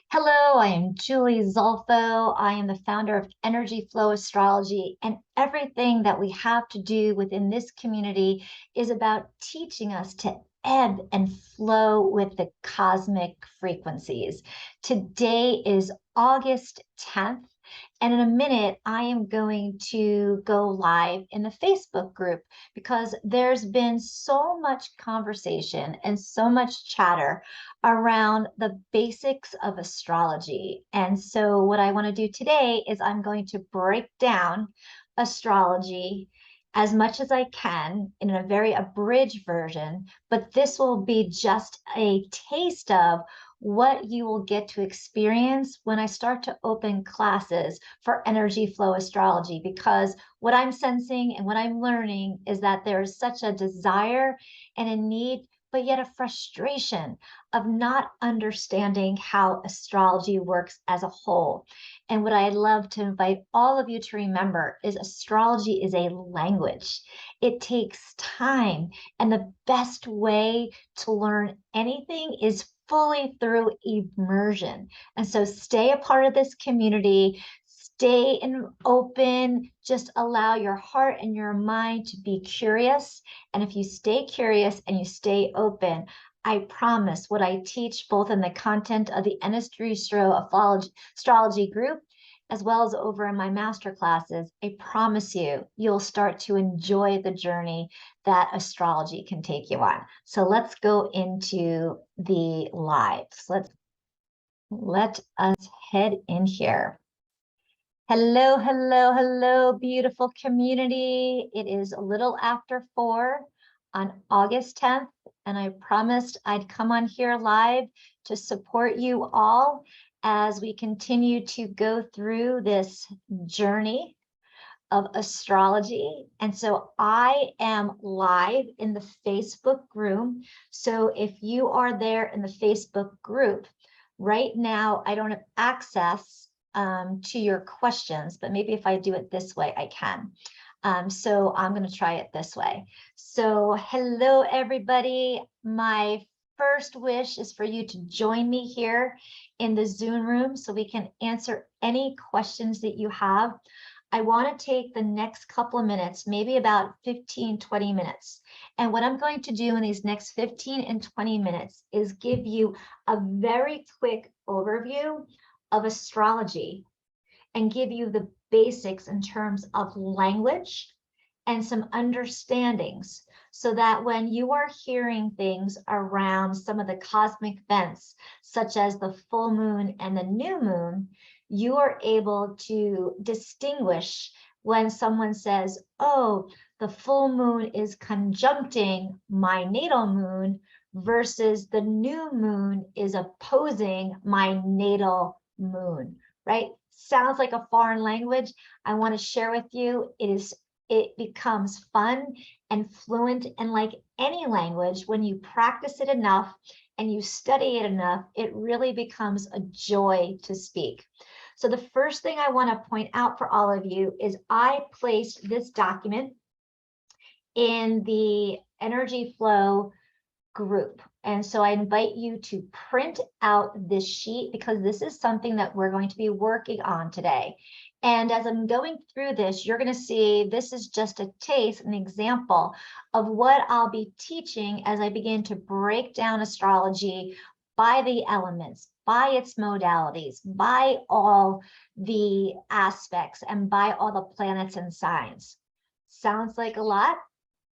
Hello, I am Julie Zolfo. I am the founder of Energy Flow Astrology, and everything that we have to do within this community is about teaching us to ebb and flow with the cosmic frequencies. Today is August 10th, and in a minute, I am going to go live in the Facebook group because there's been so much conversation and so much chatter around the basics of astrology. And so, what I want to do today is I'm going to break down astrology as much as I can in a very abridged version, but this will be just a taste of what you will get to experience when I start to open classes for energy flow astrology. Because what I'm sensing and what I'm learning is that there is such a desire and a need, but yet a frustration of not understanding how astrology works as a whole. And what I'd love to invite all of you to remember is astrology is a language. It takes time, and the best way to learn anything is fully through immersion. And so stay a part of this community, stay open, just allow your heart and your mind to be curious. And if you stay curious and you stay open, I promise what I teach both in the content of the Energy Flow Astrology group as well as over in my master classes, I promise you'll start to enjoy the journey that astrology can take you on. So let's go into the lives. Let us head in here. Hello, hello, hello, beautiful community. It is a little after 4 on August 10th, and I promised I'd come on here live to support you all as we continue to go through this journey of astrology. And so I am live in the Facebook group. So if you are there in the Facebook group, right now I don't have access to your questions, but maybe if I do it this way, I can. So I'm going to try it this way. So hello, everybody. My first wish is for you to join me here in the Zoom room so we can answer any questions that you have. I want to take the next couple of minutes, maybe about 15, 20 minutes. And what I'm going to do in these next 15 and 20 minutes is give you a very quick overview of astrology and give you the basics in terms of language and some understandings so that when you are hearing things around some of the cosmic events, such as the full moon and the new moon, you are able to distinguish when someone says, oh, the full moon is conjuncting my natal moon versus the new moon is opposing my natal moon, right? Sounds like a foreign language. I want to share with you, it becomes fun and fluent, and like any language, when you practice it enough and you study it enough, it really becomes a joy to speak. So the first thing I want to point out for all of you is I placed this document in the Energy Flow group. And so I invite you to print out this sheet because this is something that we're going to be working on today. And as I'm going through this, you're going to see this is just a taste, an example of what I'll be teaching as I begin to break down astrology by the elements, by its modalities, by all the aspects, and by all the planets and signs. Sounds like a lot?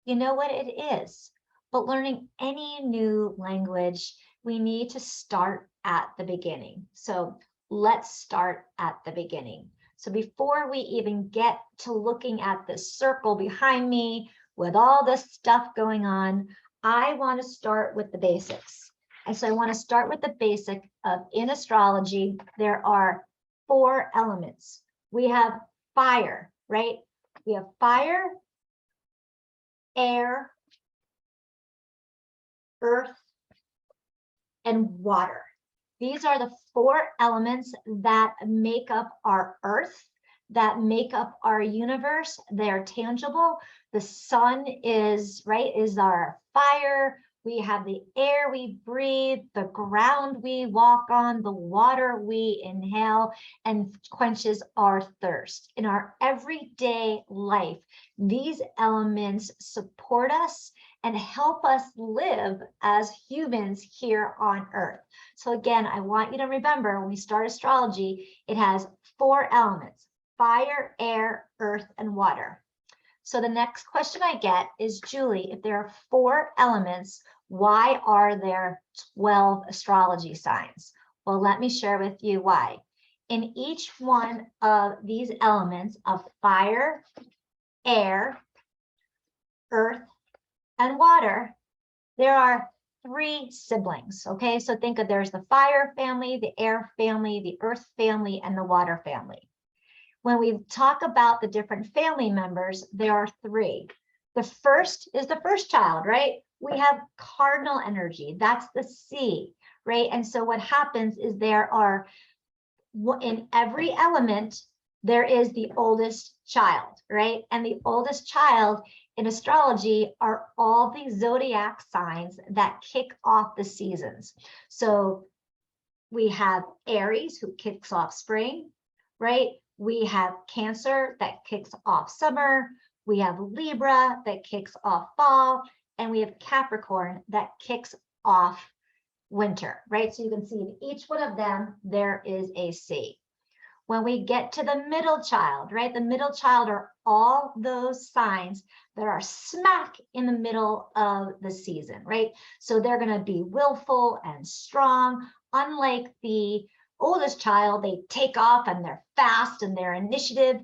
You know what it is. But learning any new language, we need to start at the beginning. So let's start at the beginning. So before we even get to looking at the circle behind me with all this stuff going on, I want to start with the basics. And so I want to start with the basic of in astrology, there are 4 elements. We have fire, right? We have fire, air, earth, and water. These are the 4 elements that make up our earth, that make up our universe. They're tangible. The sun is, right, is our fire. We have the air we breathe, the ground we walk on, the water we inhale, and quenches our thirst. In our everyday life, these elements support us and help us live as humans here on Earth. So again, I want you to remember when we start astrology, it has 4 elements: fire, air, earth, and water. So the next question I get is, Julie, if there are 4 elements, why are there 12 astrology signs? Well, let me share with you why. In each one of these elements of fire, air, earth, and water, there are 3 siblings, okay? So think of, there's the fire family, the air family, the earth family, and the water family. When we talk about the different family members, there are 3. The first is the first child, right? We have cardinal energy. That's the C, right? And so what happens is there are, in every element, there is the oldest child, right? And the oldest child in astrology are all the zodiac signs that kick off the seasons. So we have Aries, who kicks off spring, right? We have Cancer that kicks off summer. We have Libra that kicks off fall. And we have Capricorn that kicks off winter, right? So you can see in each one of them, there is a C. When we get to the middle child, right? The middle child are all those signs that are smack in the middle of the season, right? So they're going to be willful and strong, unlike the oldest child. They take off and they're fast and they're initiative.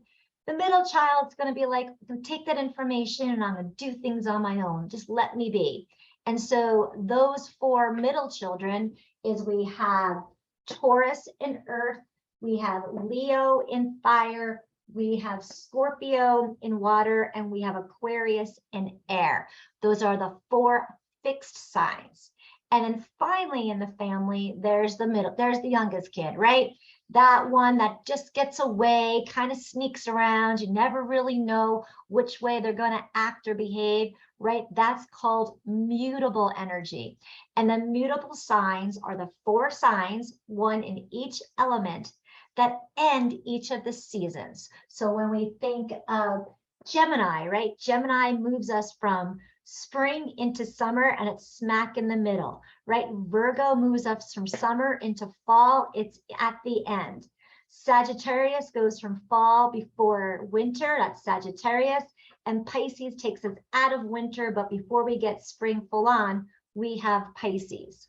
The middle child's going to be like, take that information and I'm going to do things on my own. Just let me be. And so those 4 middle children is, we have Taurus in earth, we have Leo in fire, we have Scorpio in water, and we have Aquarius in air. Those are the 4 fixed signs. And then finally in the family, there's the middle, there's the youngest kid, right? That one that just gets away, kind of sneaks around. You never really know which way they're going to act or behave, right? That's called mutable energy. And the mutable signs are the 4 signs, 1 in each element, that end each of the seasons. So when we think of Gemini, right? Gemini moves us from spring into summer, and it's smack in the middle, right? Virgo moves us from summer into fall. It's at the end. Sagittarius goes from fall before winter. That's Sagittarius. And Pisces takes us out of winter, but before we get spring full on, we have Pisces.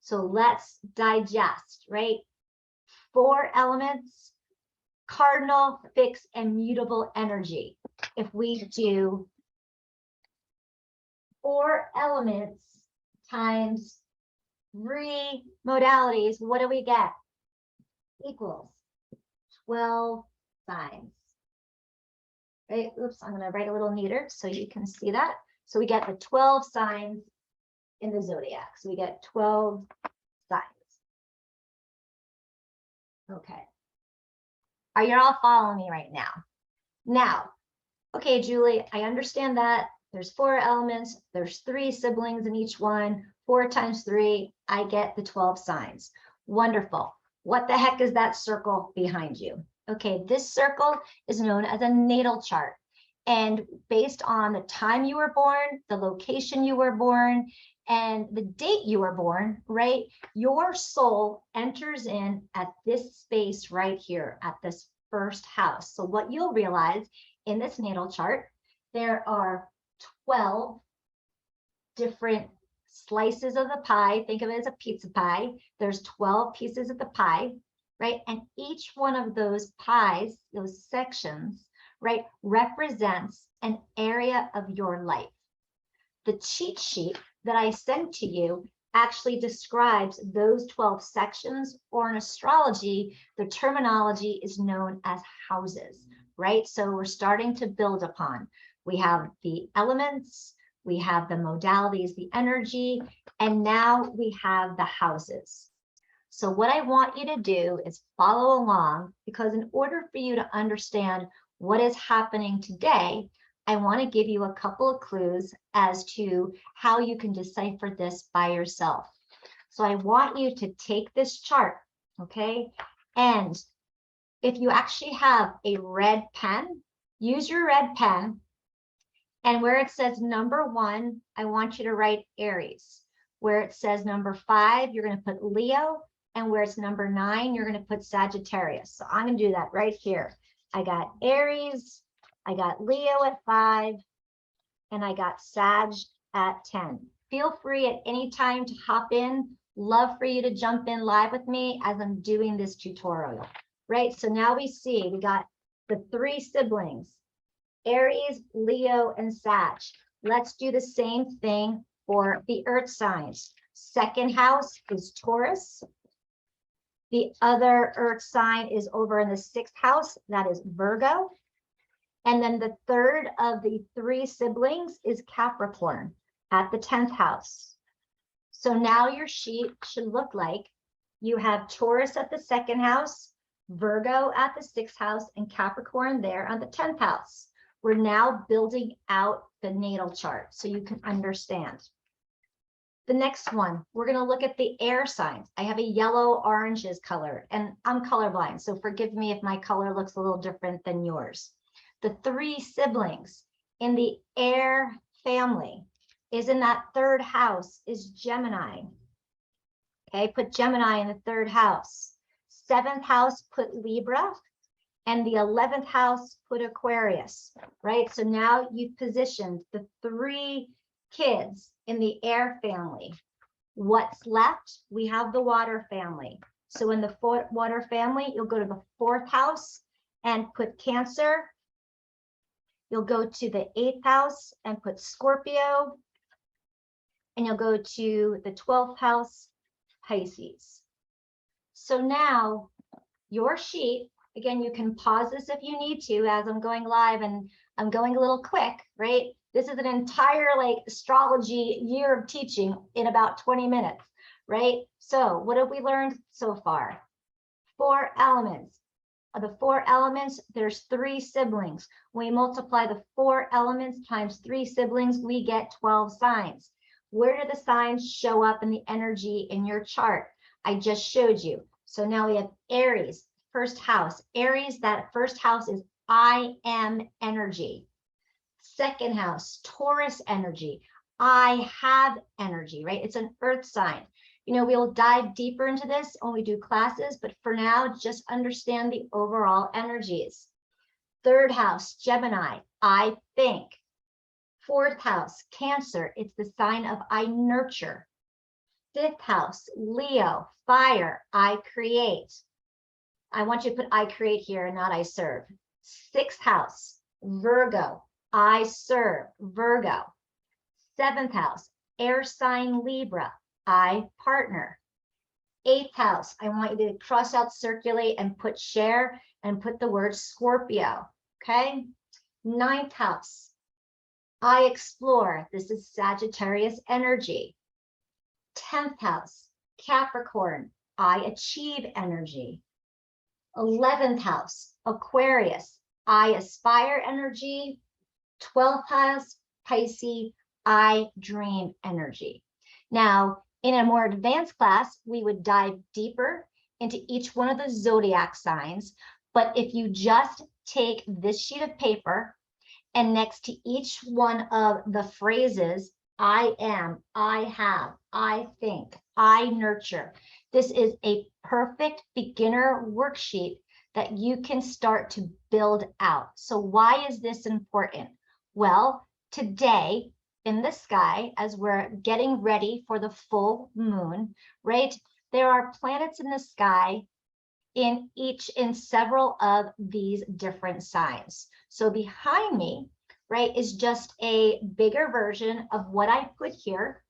So let's digest, right? 4 elements: cardinal, fixed, and mutable energy. If we do 4 elements times 3 modalities, what do we get? Equals 12 signs. Right? Oops, I'm going to write a little neater so you can see that. So we get the 12 signs in the zodiac. So we get 12 signs. Okay. Are you all following me right now? Now, okay, Julie, I understand that. There's 4 elements. There's 3 siblings in each one. 4 times 3, I get the 12 signs. Wonderful. What the heck is that circle behind you? Okay, this circle is known as a natal chart. And based on the time you were born, the location you were born, and the date you were born, right? Your soul enters in at this space right here, at this first house. So what you'll realize in this natal chart, there are 12 different slices of the pie. Think of it as a pizza pie. There's 12 pieces of the pie, right? And each one of those pies, those sections, right, represents an area of your life. The cheat sheet that I sent to you actually describes those 12 sections, or in astrology, the terminology is known as houses, right? So we're starting to build upon. We have the elements, we have the modalities, the energy, and now we have the houses. So what I want you to do is follow along, because in order for you to understand what is happening today, I want to give you a couple of clues as to how you can decipher this by yourself. So I want you to take this chart, okay? And if you actually have a red pen, use your red pen. And where it says number 1, I want you to write Aries. Where it says number 5, you're going to put Leo. And where it's number 9, you're going to put Sagittarius. So I'm going to do that right here. I got Aries, I got Leo at 5, and I got Sag at 10. Feel free at any time to hop in. Love for you to jump in live with me as I'm doing this tutorial, right? So now we see we got the 3 siblings, Aries, Leo, and Sag. Let's do the same thing for the earth signs. Second house is Taurus. The other earth sign is over in the 6th house, that is Virgo. And then the third of the 3 siblings is Capricorn at the 10th house. So now your sheet should look like you have Taurus at the 2nd house, Virgo at the 6th house, and Capricorn there on the 10th house. We're now building out the natal chart so you can understand. The next one, we're going to look at the air signs. I have a yellow oranges color, and I'm colorblind, so forgive me if my color looks a little different than yours. The 3 siblings in the air family is in that 3rd house is Gemini. Okay, put Gemini in the 3rd house. 7th house, put Libra. And the 11th house, put Aquarius, right? So now you've positioned the 3 kids in the air family. What's left? We have the water family. So in the water family, you'll go to the 4th house and put Cancer. You'll go to the 8th house and put Scorpio. And you'll go to the 12th house, Pisces. So now your sheet, again, you can pause this if you need to as I'm going live and I'm going a little quick, right? This is an entire astrology year of teaching in about 20 minutes, right? So what have we learned so far? 4 elements. Of the 4 elements, there's 3 siblings. When we multiply the 4 elements times 3 siblings, we get 12 signs. Where do the signs show up in the energy in your chart? I just showed you. So now we have Aries, 1st house. Aries, that 1st house is I am energy. 2nd house, Taurus energy. I have energy, right? It's an earth sign. You know, we'll dive deeper into this when we do classes, but for now, just understand the overall energies. 3rd house, Gemini, I think. 4th house, Cancer, it's the sign of I nurture. 5th house, Leo, fire, I create. I want you to put I create here and not I serve. 6th house, Virgo, I serve, Virgo. 7th house, air sign Libra, I partner. 8th house, I want you to cross out circulate and put share and put the word Scorpio, okay? 9th house, I explore, this is Sagittarius energy. 10th house, Capricorn, I achieve energy. 11th house, Aquarius, I aspire energy. 12th house, Pisces, I dream energy. Now, in a more advanced class, we would dive deeper into each one of the zodiac signs. But if you just take this sheet of paper and next to each one of the phrases, I am, I have, I think, I nurture. This is a perfect beginner worksheet that you can start to build out. So why is this important? Well, today in the sky, as we're getting ready for the full moon, right? There are planets in the sky in several of these different signs. So behind me, right, is just a bigger version of what I put here.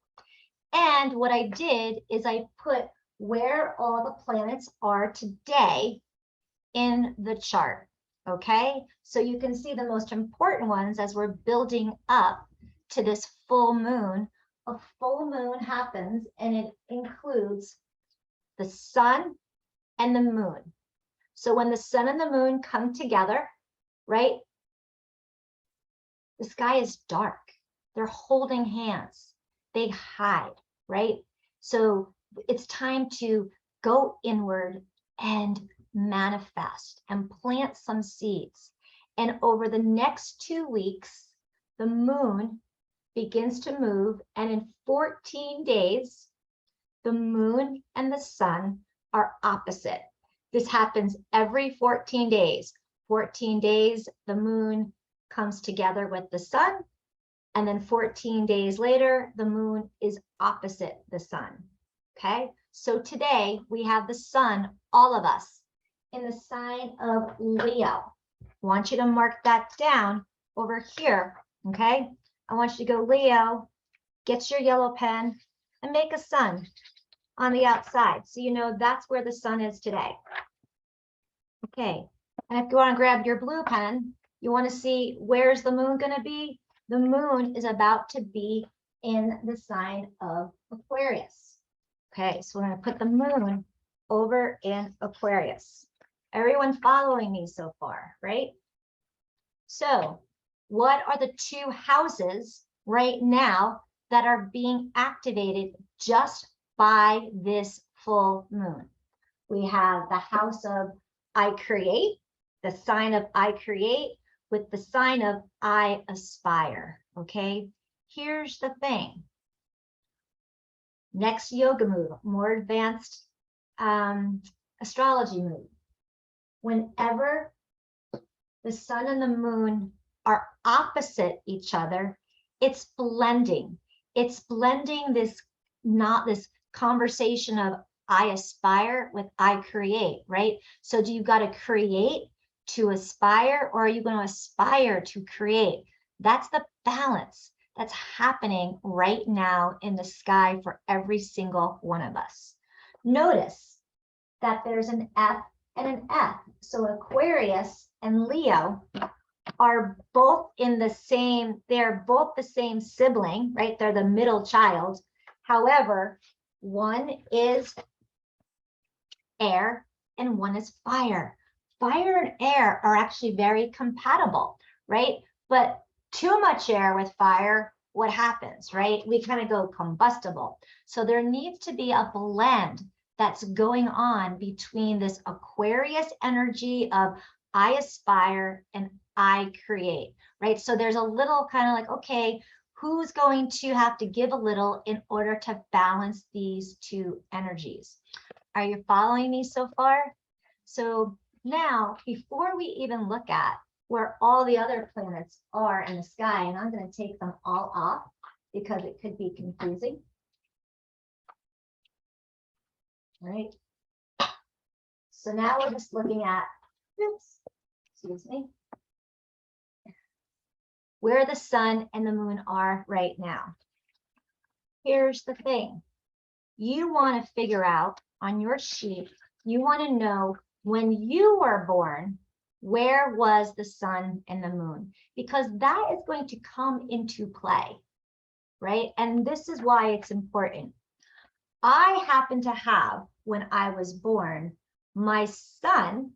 And what I did is I put where all the planets are today in the chart, okay? So you can see the most important ones as we're building up to this full moon. A full moon happens and it includes the sun and the moon. So when the sun and the moon come together, right, The sky is dark. They're holding hands. They hide, right? So it's time to go inward and manifest and plant some seeds. And over the next 2 weeks, the moon begins to move. And in 14 days, the moon and the sun are opposite. This happens every 14 days. 14 days, the moon comes together with the sun. And then 14 days later, the moon is opposite the sun. Okay, so today we have the sun, all of us, in the sign of Leo. I want you to mark that down over here. Okay, I want you to go Leo, get your yellow pen and make a sun on the outside. So you know that's where the sun is today. Okay, and if you want to grab your blue pen, you want to see where's the moon going to be? The moon is about to be in the sign of Aquarius. Okay, so we're going to put the moon over in Aquarius. Everyone following me so far, right? So what are the 2 houses right now that are being activated just by this full moon? We have the house of I create, the sign of I create, with the sign of I aspire. Okay, here's the thing. Next yoga move, more advanced astrology move. Whenever the sun and the moon are opposite each other, it's blending. It's blending this, not this conversation of I aspire with I create, right? So do you got to create to aspire, or are you going to aspire to create? That's the balance that's happening right now in the sky for every single one of us. Notice that there's an F and an F. So Aquarius and Leo are both in the same, they're both the same sibling, right? They're the middle child. However, one is air and one is fire. Fire and air are actually very compatible, right? But too much air with fire, what happens, right? We kind of go combustible. So there needs to be a blend that's going on between this Aquarius energy of I aspire and I create, right? So there's a little kind of like, okay, who's going to have to give a little in order to balance these 2 energies? Are you following me so far? So now, before we even look at where all the other planets are in the sky, and I'm going to take them all off because it could be confusing. All right. So now we're just looking at, oops, excuse me, where the sun and the moon are right now. Here's the thing. You want to figure out on your sheet, you want to know when you were born, where was the sun and the moon? Because that is going to come into play, right? And this is why it's important. I happen to have, when I was born, my sun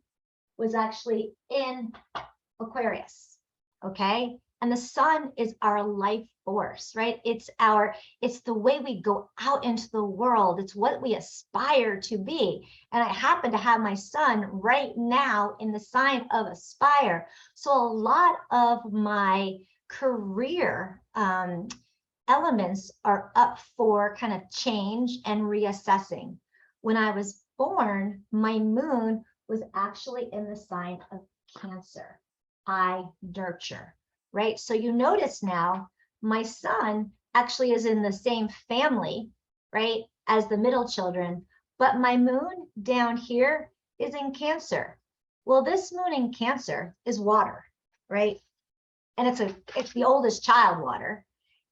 was actually in Aquarius, okay? And the sun is our life force, right? It's the way we go out into the world. It's what we aspire to be. And I happen to have my sun right now in the sign of aspire. So a lot of my career elements are up for kind of change and reassessing. When I was born, my moon was actually in the sign of Cancer. I nurture, right? So you notice now my sun actually is in the same family, right, as the middle children, but my moon down here is in Cancer. Well, this moon in Cancer is water, right? And it's the oldest child water.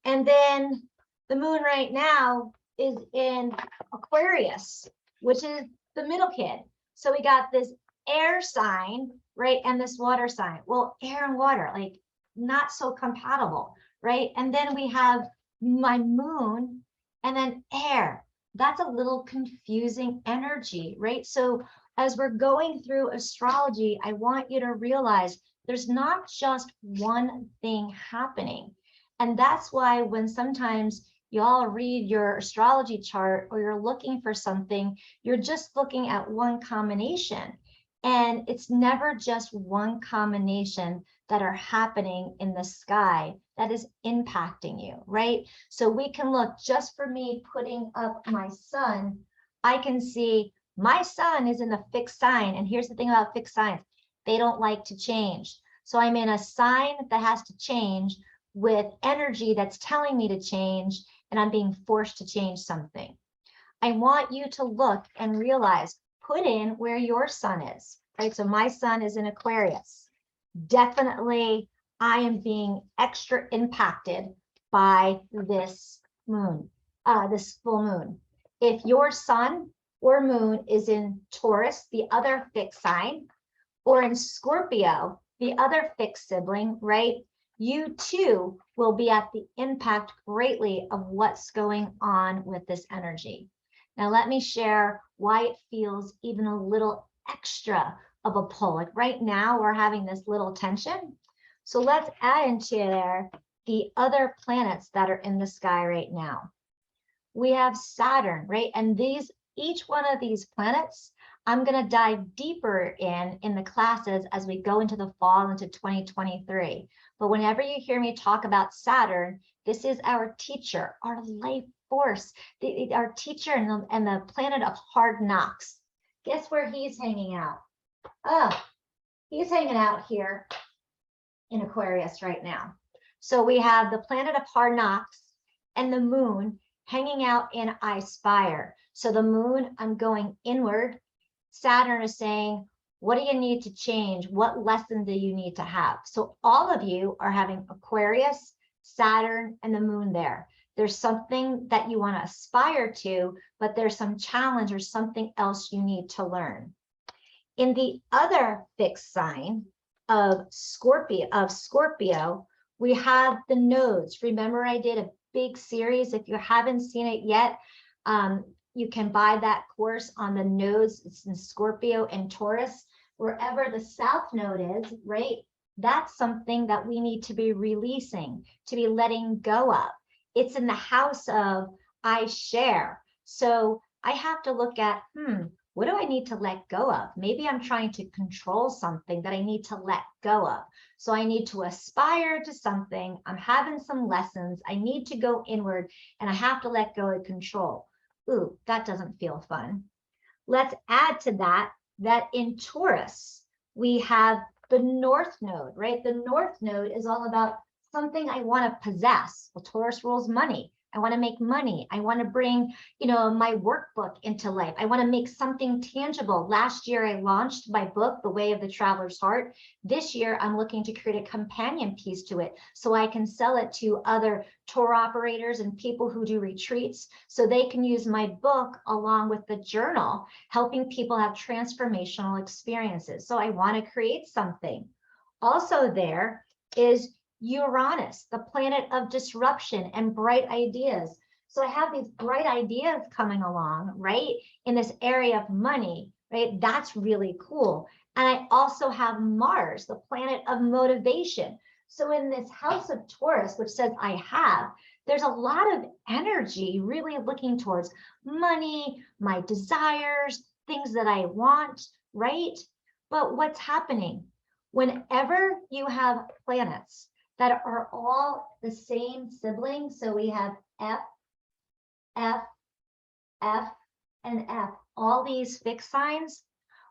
And then the moon right now is in Aquarius, which is the middle kid. So we got this air sign, right? And this water sign. Well, air and water, like not so compatible, right? And then we have my moon and then air. That's a little confusing energy, right? So as we're going through astrology, I want you to realize There's not just one thing happening. And that's why when sometimes y'all read your astrology chart or you're looking for something, you're just looking at one combination. And it's never just one combination that are happening in the sky that is impacting you, right? So we can look, just for me putting up my sun, I can see my sun is in a fixed sign. And here's the thing about fixed signs, they don't like to change. So I'm in a sign that has to change with energy that's telling me to change, and I'm being forced to change something. I want you to look and realize, put in where your sun is, right? So my sun is in Aquarius. Definitely, I am being extra impacted by this moon, this full moon. If your sun or moon is in Taurus, the other fixed sign, or in Scorpio, the other fixed sibling, right? You too will be at the impact greatly of what's going on with this energy. Now, let me share why it feels even a little extra of a pull. Like right now, we're having this little tension. So let's add into there the other planets that are in the sky right now. We have Saturn, right? And each one of these planets, I'm going to dive deeper in the classes as we go into the fall, into 2023. But whenever you hear me talk about Saturn, this is our teacher, our life force, our teacher and the planet of hard knocks. Guess where he's hanging out? Oh, he's hanging out here in Aquarius right now. So we have the planet of hard knocks and the moon hanging out in I Spire. So the moon, I'm going inward. Saturn is saying, what do you need to change? What lesson do you need to have? So all of you are having Aquarius, Saturn, and the moon there. There's something that you want to aspire to, but there's some challenge or something else you need to learn. In the other fixed sign of Scorpio, we have the nodes. Remember, I did a big series. If you haven't seen it yet, you can buy that course on the nodes. It's in Scorpio and Taurus. Wherever the south node is, right? That's something that we need to be releasing, to be letting go of. It's in the house of I share. So I have to look at, what do I need to let go of? Maybe I'm trying to control something that I need to let go of. So I need to aspire to something. I'm having some lessons. I need to go inward and I have to let go of control. Ooh, that doesn't feel fun. Let's add to that in Taurus, we have the North Node, right? The North Node is all about something I want to possess. Well, Taurus rules money. I want to make money. I want to bring, my workbook into life. I want to make something tangible. Last year, I launched my book, The Way of the Traveler's Heart. This year, I'm looking to create a companion piece to it so I can sell it to other tour operators and people who do retreats so they can use my book along with the journal, helping people have transformational experiences. So I want to create something. Also there is Uranus, the planet of disruption and bright ideas. So I have these bright ideas coming along, right? In this area of money, right? That's really cool. And I also have Mars, the planet of motivation. So in this house of Taurus, which says I have, there's a lot of energy really looking towards money, my desires, things that I want, right? But what's happening? Whenever you have planets that are all the same siblings. So we have F, F, F, and F, all these fixed signs.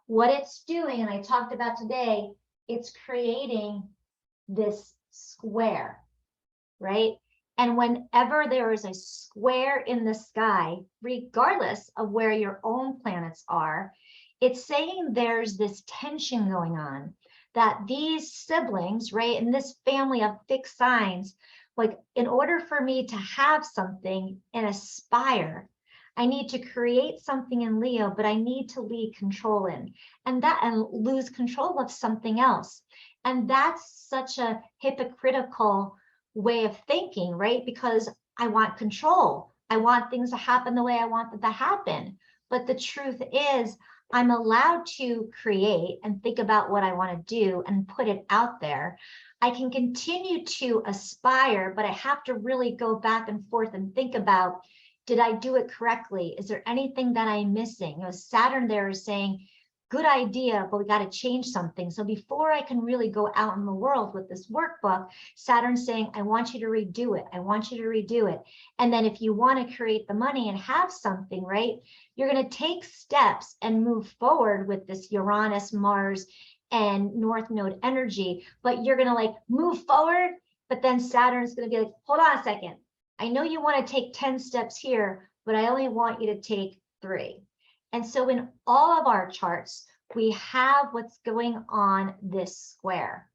What it's doing, and I talked about today, it's creating this square, right? And whenever there is a square in the sky, regardless of where your own planets are, it's saying there's this tension going on, that these siblings, right, in this family of fixed signs, like in order for me to have something and aspire, I need to create something in Leo, but I need to leave control in and lose control of something else. And that's such a hypocritical way of thinking, right? Because I want control. I want things to happen the way I want them to happen. But the truth is, I'm allowed to create and think about what I want to do and put it out there. I can continue to aspire, but I have to really go back and forth and think about, did I do it correctly? Is there anything that I'm missing? Saturn there is saying, good idea, but we got to change something. So before I can really go out in the world with this workbook, Saturn's saying, I want you to redo it. I want you to redo it. And then if you want to create the money and have something, right, you're going to take steps and move forward with this Uranus, Mars, and North Node energy, but you're going to like move forward. But then Saturn's going to be like, hold on a second. I know you want to take 10 steps here, but I only want you to take 3. And so in all of our charts, we have what's going on this square.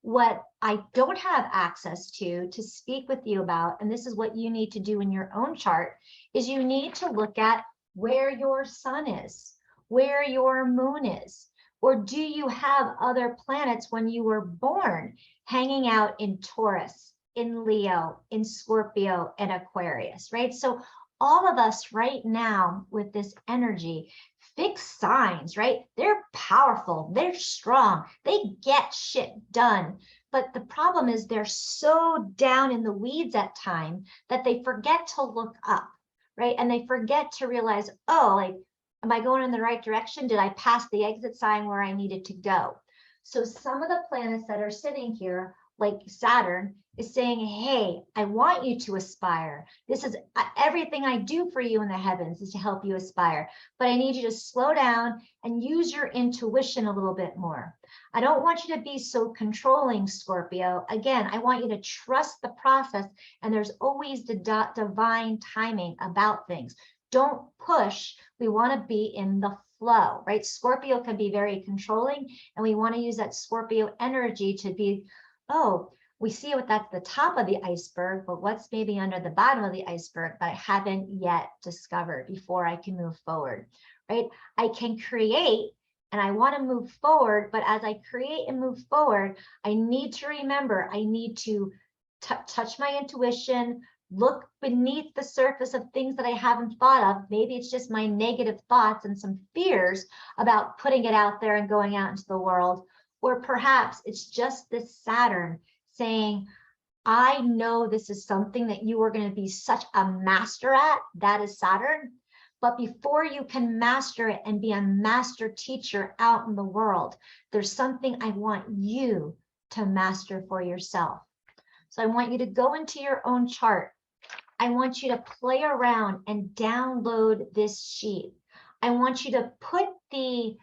What I don't have access to speak with you about, and this is what you need to do in your own chart, is you need to look at where your sun is, where your moon is, or do you have other planets when you were born hanging out in Taurus, in Leo, in Scorpio, and Aquarius, right? So all of us right now with this energy, fixed signs, right? They're powerful, they're strong, they get shit done. But the problem is they're so down in the weeds at times that they forget to look up, right? And they forget to realize, oh, like, am I going in the right direction? Did I pass the exit sign where I needed to go? So some of the planets that are sitting here, like Saturn, is saying, hey, I want you to aspire. This is everything I do for you in the heavens is to help you aspire. But I need you to slow down and use your intuition a little bit more. I don't want you to be so controlling, Scorpio. Again, I want you to trust the process, and there's always the divine timing about things. Don't push. We want to be in the flow, right? Scorpio can be very controlling, and we want to use that Scorpio energy to be, oh, we see what that's the top of the iceberg, but what's maybe under the bottom of the iceberg that I haven't yet discovered before I can move forward, right? I can create and I want to move forward, but as I create and move forward, I need to remember, I need to touch my intuition, look beneath the surface of things that I haven't thought of. Maybe it's just my negative thoughts and some fears about putting it out there and going out into the world. Or perhaps it's just this Saturn saying, I know this is something that you are going to be such a master at, that is Saturn. But before you can master it and be a master teacher out in the world, there's something I want you to master for yourself. So I want you to go into your own chart. I want you to play around and download this sheet. I want you to put the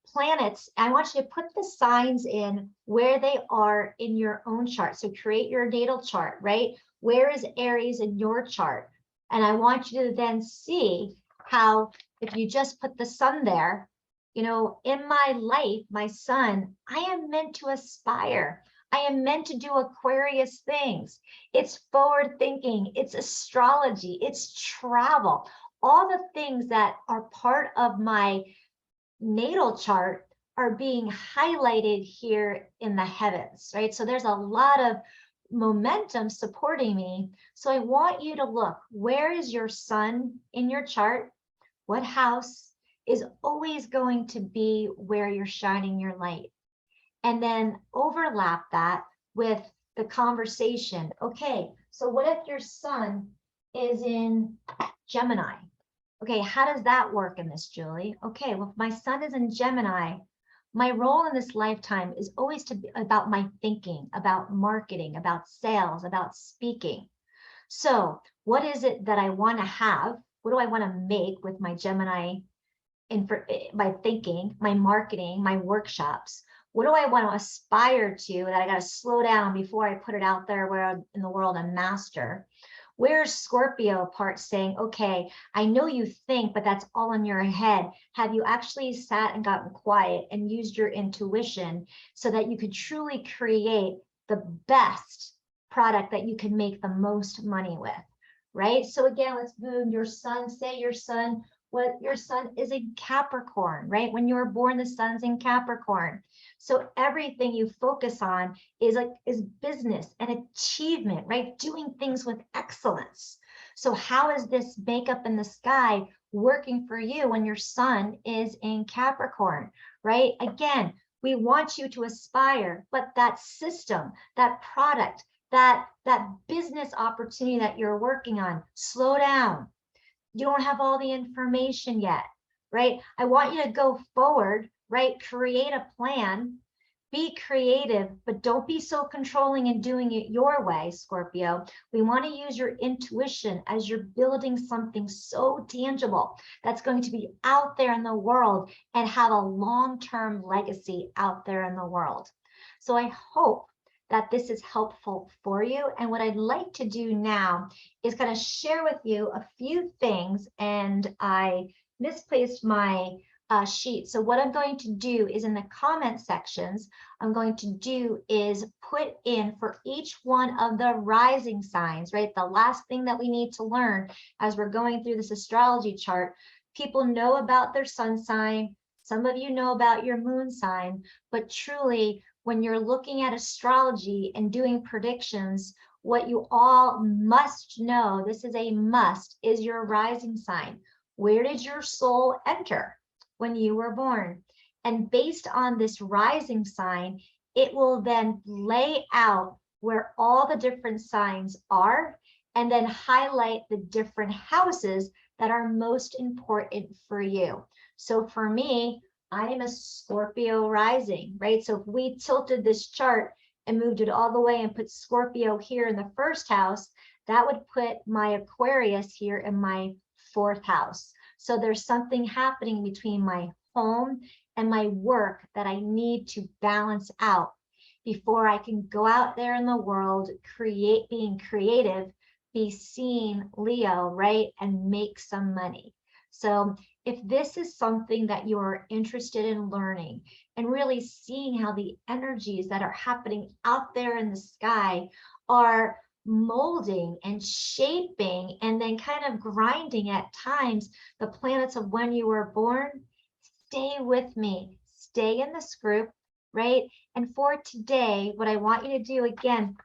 planets, I want you to put the signs in where they are in your own chart. So create your natal chart, right? Where is Aries in your chart? And I want you to then see how, if you just put the sun there, you know, in my life, my sun, I am meant to aspire. I am meant to do Aquarius things. It's forward thinking, it's astrology, it's travel, all the things that are part of my natal chart are being highlighted here in the heavens, right? So there's a lot of momentum supporting me. So I want you to look, where is your sun in your chart? What house is always going to be where you're shining your light? And then overlap that with the conversation. Okay, so what if your sun is in Gemini? Okay, how does that work in this, Julie? Okay, well, if my sun is in Gemini, my role in this lifetime is always to be about my thinking, about marketing, about sales, about speaking. So what is it that I want to have? What do I want to make with my Gemini, my thinking, my marketing, my workshops? What do I want to aspire to that I got to slow down before I put it out there where in the world I'm master? Where's Scorpio part saying, okay, I know you think, but that's all in your head. Have you actually sat and gotten quiet and used your intuition so that you could truly create the best product that you can make the most money with, right? So again, let's move your sun, say your sun, what your sun is in Capricorn, right? When you were born, the sun's in Capricorn. So everything you focus on is business and achievement, right? Doing things with excellence. So how is this makeup in the sky working for you when your sun is in Capricorn, right? Again, we want you to aspire, but that system, that product, that business opportunity that you're working on, slow down. You don't have all the information yet, right? I want you to go forward, right? Create a plan, be creative, but don't be so controlling and doing it your way, Scorpio. We want to use your intuition as you're building something so tangible that's going to be out there in the world and have a long-term legacy out there in the world. So I hope that this is helpful for you. And what I'd like to do now is kind of share with you a few things. And I misplaced my sheet. So what I'm going to do is in the comment sections, I'm going to do is put in for each one of the rising signs, right? The last thing that we need to learn as we're going through this astrology chart. People know about their sun sign. Some of you know about your moon sign, but truly, when you're looking at astrology and doing predictions, what you all must know, this is a must, is your rising sign. Where did your soul enter when you were born? And based on this rising sign, it will then lay out where all the different signs are and then highlight the different houses that are most important for you. So for me, I am a Scorpio rising, right? So if we tilted this chart and moved it all the way and put Scorpio here in the first house, that would put my Aquarius here in my fourth house. So there's something happening between my home and my work that I need to balance out before I can go out there in the world, being creative, be seen, Leo, right? And make some money. So if this is something that you're interested in learning and really seeing how the energies that are happening out there in the sky are molding and shaping and then kind of grinding at times the planets of when you were born, stay with me, stay in this group, right? And for today, what I want you to do, again,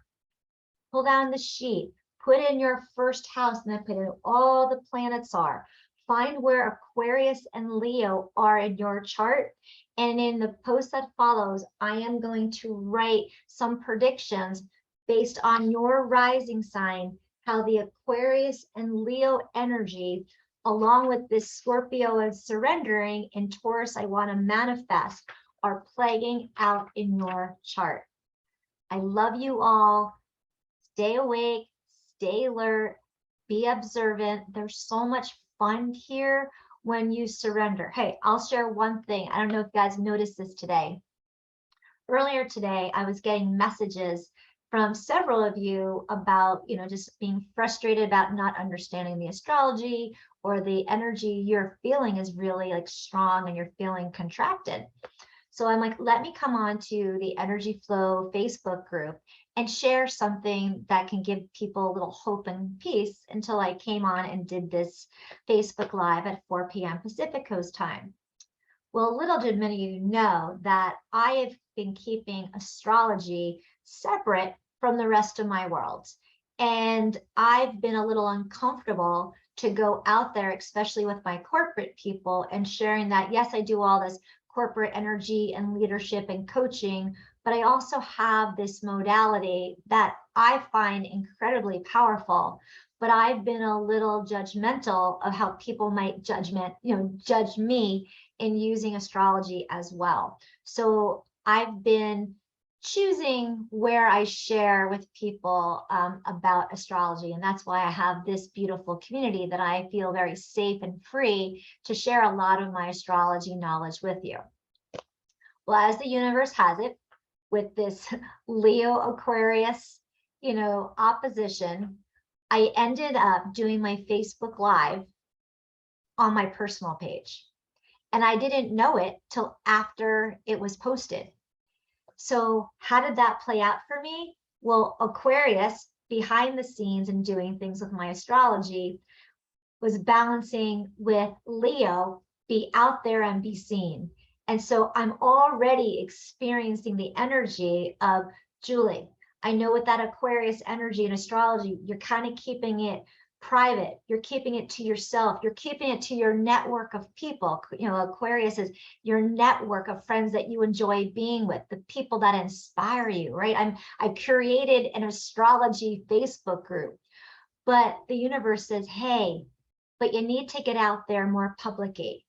pull down the sheet, put in your first house, and then put in all the planets are. Find where Aquarius and Leo are in your chart. And in the post that follows, I am going to write some predictions based on your rising sign, how the Aquarius and Leo energy, along with this Scorpio and surrendering and Taurus, I want to manifest, are playing out in your chart. I love you all. Stay awake, stay alert, be observant. There's so much fun here when you surrender. Hey, I'll share one thing. I don't know if you guys noticed this today. Earlier today, I was getting messages from several of you about, just being frustrated about not understanding the astrology, or the energy you're feeling is really like strong and you're feeling contracted. So I'm like, let me come on to the Energy Flow Facebook group and share something that can give people a little hope and peace, until I came on and did this Facebook Live at 4 p.m. Pacific Coast time. Well, little did many of you know that I have been keeping astrology separate from the rest of my world. And I've been a little uncomfortable to go out there, especially with my corporate people, and sharing that, yes, I do all this corporate energy and leadership and coaching, but I also have this modality that I find incredibly powerful. But I've been a little judgmental of how people might judge me in using astrology as well. So I've been choosing where I share with people about astrology. And that's why I have this beautiful community that I feel very safe and free to share a lot of my astrology knowledge with you. Well, as the universe has it, with this Leo Aquarius, opposition, I ended up doing my Facebook Live on my personal page. And I didn't know it till after it was posted. So how did that play out for me? Well, Aquarius, behind the scenes and doing things with my astrology, was balancing with Leo, be out there and be seen. And so I'm already experiencing the energy of Julie. I know with that Aquarius energy in astrology, you're kind of keeping it private. You're keeping it to yourself. You're keeping it to your network of people. You know, Aquarius is your network of friends that you enjoy being with, the people that inspire you, right? I created an astrology Facebook group, but the universe says, hey, but you need to get out there more publicly.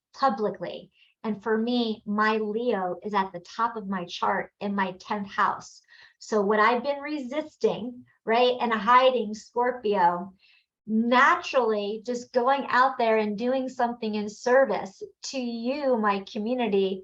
And for me, my Leo is at the top of my chart in my 10th house. So what I've been resisting, right, and hiding, Scorpio, naturally just going out there and doing something in service to you, my community,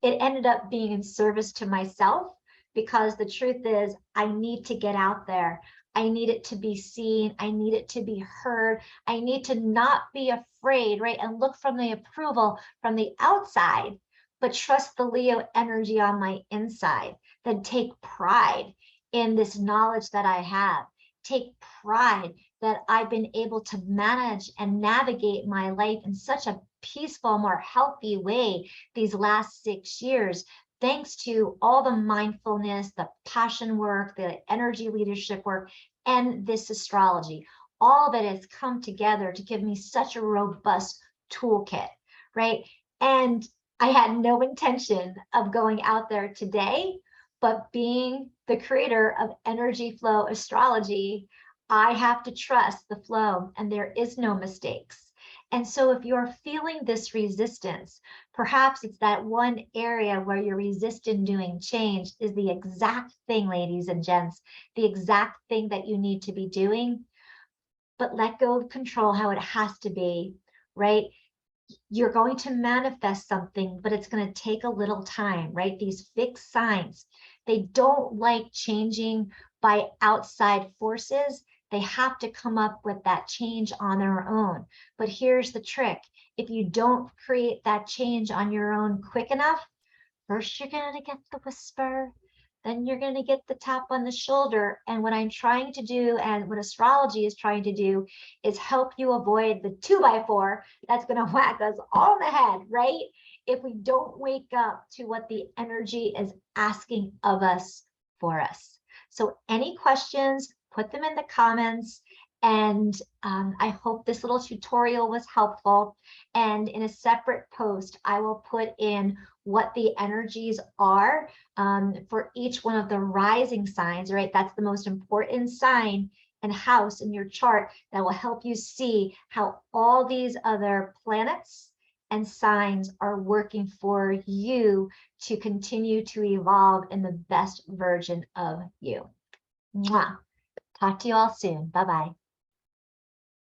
it ended up being in service to myself, because the truth is I need to get out there. I need it to be seen. I need it to be heard. I need to not be afraid, right? And look from the approval from the outside, but trust the Leo energy on my inside. Then take pride in this knowledge that I have. Take pride that I've been able to manage and navigate my life in such a peaceful, more healthy way these last 6 years, thanks to all the mindfulness, the passion work, the energy leadership work, and this astrology. All that has come together to give me such a robust toolkit, right? And I had no intention of going out there today, but being the creator of Energy Flow Astrology, I have to trust the flow, and there is no mistakes. And so if you're feeling this resistance, perhaps it's that one area where you're resistant doing change is the exact thing, ladies and gents, the exact thing that you need to be doing. But let go of control how it has to be, right? You're going to manifest something, but it's going to take a little time, right? These fixed signs, they don't like changing by outside forces. They have to come up with that change on their own. But here's the trick. If you don't create that change on your own quick enough, first you're going to get the whisper, then you're going to get the tap on the shoulder. And what I'm trying to do, and what astrology is trying to do, is help you avoid the 2x4 that's going to whack us all in the head, right? If we don't wake up to what the energy is asking of us for us. So any questions, put them in the comments. And I hope this little tutorial was helpful. And in a separate post, I will put in what the energies are for each one of the rising signs, right? That's the most important sign and house in your chart that will help you see how all these other planets and signs are working for you to continue to evolve in the best version of you. Mwah. Talk to you all soon. Bye-bye.